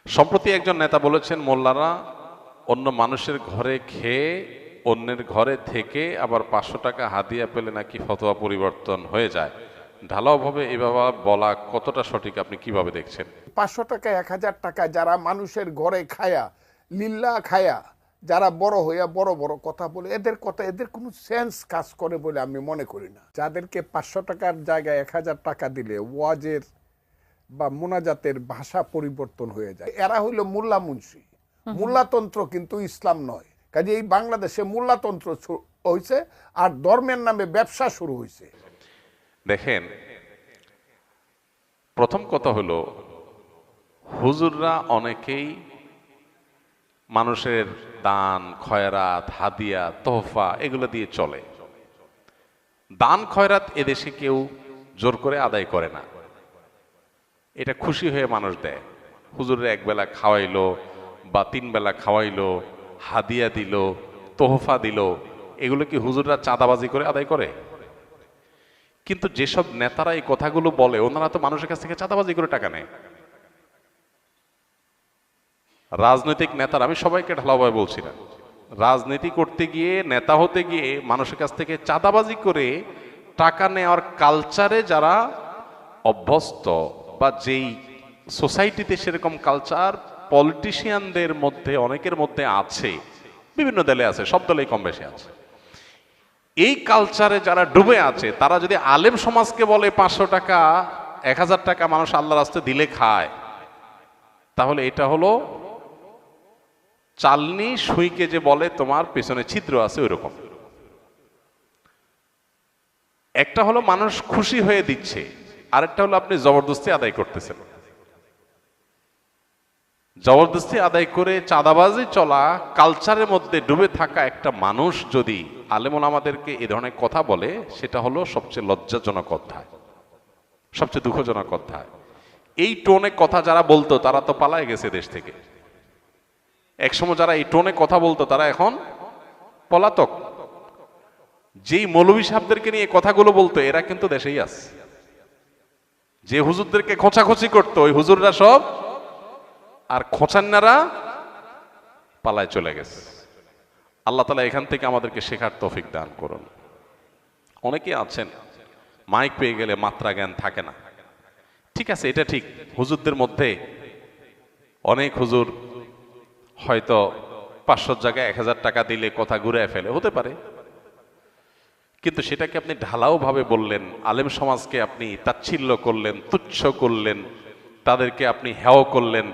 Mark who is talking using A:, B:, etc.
A: সম্প্রতি একজন নেতা বলেছেন, মোল্লারা অন্য মানুষের ঘরে খেয়ে অন্যের ঘরে থেকে আবার 500 টাকা হাদিয়া পেলে নাকি ফতোয়া পরিবর্তন হয়ে যায়। ঢালাওভাবে এভাবে বলা কতটা সঠিক, আপনি কিভাবে দেখছেন?
B: 500 টাকা 1000 টাকা যারা মানুষের ঘরে খায়া লিল্লা খায়া যারা বড় হইয়া বড় বড় কথা বলে, এদের কথা এদের কোনো সেন্স কাজ করে বলে আমি মনে করি না। যাদেরকে 500 টাকার জায়গায় 1000 টাকা দিলে ওয়াজের বা মোনাজাতের ভাষা পরিবর্তন হয়ে যায়, এরা হইল মোল্লা মুন্সি। মোল্লাতন্ত্র কিন্তু ইসলাম নয়। কাজে এই বাংলাদেশে মোল্লাতন্ত্র হয়েছে আর ধর্মের নামে ব্যবসা শুরু হয়েছে।
A: দেখেন, প্রথম কথা হলো, হুজুররা অনেকেই মানুষের দান খয়রাত হাদিয়া তোহফা এগুলো দিয়ে চলে। দান খয়রাত এদেশে কেউ জোর করে আদায় করে না, এটা খুশি হয়ে মানুষ দেয়। হুজুরের একবেলা খাওয়াইলো বা 3 বেলা খাওয়াইলো, হাদিয়া দিল, তোহফা দিল, এগুলো কি হুজুররা চাঁদাবাজি করে আদায় করে? কিন্তু যেসব নেতারা এই কথাগুলো বলে, ওনারা তো মানুষের কাছ থেকে চাঁদাবাজি করে টাকা নেয়। রাজনৈতিক নেতারা, আমি সবাইকে ঢালাওভাবে বলছি না, রাজনীতি করতে গিয়ে নেতা হতে গিয়ে মানুষের কাছ থেকে চাঁদাবাজি করে টাকা নেওয়ার কালচারে যারা অভ্যস্ত, বা যেই সোসাইটিতে সেরকম কালচার পলিটিশিয়ানদের মধ্যে অনেকের মধ্যে আছে, বিভিন্ন দলে আছে, সব দলেই কম বেশি আছে, এই কালচারে যারা ডুবে আছে, তারা যদি আলেম সমাজকে বলে 500 টাকা 1000 টাকা মানুষ আল্লাহর রাস্তায় দিলে খায়, তাহলে এটা হলো চালনি সুইকে যে বলে তোমার পেছনে ছিদ্র আছে, ওই রকম। একটা হলো মানুষ খুশি হয়ে দিচ্ছে, আরেকটা হলো আপনি জবরদস্তি আদায় করতেছেন। জবরদস্তি আদায় করে চাঁদাবাজি চলা কালচারের মধ্যে ডুবে থাকা একটা মানুষ যদি আলেম ওলামাদেরকে এ ধরনের কথা বলে, সেটা হলো সবচেয়ে লজ্জাজনক অধ্যায়, সবচেয়ে দুঃখজনক অধ্যায়। এই টোনে কথা যারা বলতো তারা তো পালায় গেছে দেশ থেকে। একসময় যারা এই টোনে কথা বলতো তারা এখন পলাতক। যেই মৌলভী সাহেবদেরকে নিয়ে কথাগুলো বলতো এরা কিন্তু দেশেই আছে। যে হুজুরদেরকে খোঁচাখুচি করতো ওই হুজুররা সব আর খোঁচান্নারা পালায় চলে গেছে। আল্লাহ তাআলা এখান থেকে আমাদেরকে শেখার তৌফিক দান করুন। অনেকে আছেন মাইক পেয়ে গেলে মাত্রা জ্ঞান থাকে না। ঠিক আছে, এটা ঠিক, হুজুরদের মধ্যে অনেক হুজুর হয়তো 500 জায়গায় 1000 টাকা দিলে কথা ঘুরে ফেলে, হতে পারে। কিন্তু সেটাকে আপনি ঢালাও ভাবে বললেন, আলেম সমাজকে আপনি তাচ্ছিল্য করলেন, তুচ্ছ করলেন, তাদেরকে আপনি হেয় করলেন,